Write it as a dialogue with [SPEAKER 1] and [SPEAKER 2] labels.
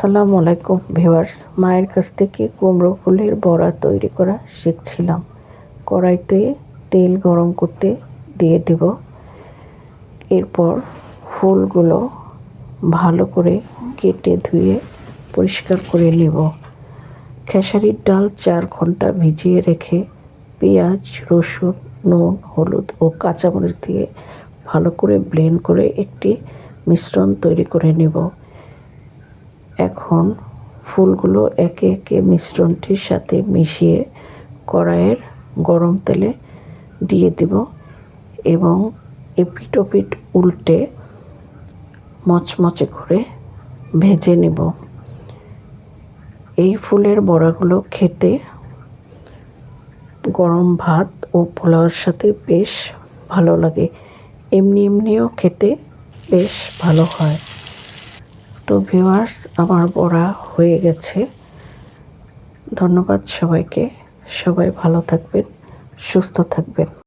[SPEAKER 1] আসসালামু আলাইকুম ভিউয়ার্স, মায়ের কাছ থেকে কুমড়ো ফুলের বড়া তৈরি করা শিখছিলাম। কড়াইতে তেল গরম করতে দিয়ে দেব। এরপর ফুলগুলো ভালো করে কেটে ধুয়ে পরিষ্কার করে নেব। খেসারির ডাল 4 ঘন্টা ভিজিয়ে রেখে পেঁয়াজ, রসুন, নুন, হলুদ ও কাঁচামরিচ দিয়ে ভালো করে ব্লেন্ড করে একটি মিশ্রণ তৈরি করে নেব। এখন ফুলগুলো একে একে মিশ্রণটির সাথে মিশিয়ে কড়াইয়ের গরম তেলে দিয়ে দেব এবং এপিট ওপিট উল্টে মচমচে করে ভেজে নেব। এই ফুলের বড়াগুলো খেতে গরম ভাত ও পোলাওয়ের সাথে বেশ ভালো লাগে। এমনিও খেতে বেশ ভালো হয়। তো ভিউয়ার্স, আমার বড়া হয়ে গেছে। ধন্যবাদ সবাইকে। সবাই ভালো থাকবেন, সুস্থ থাকবেন।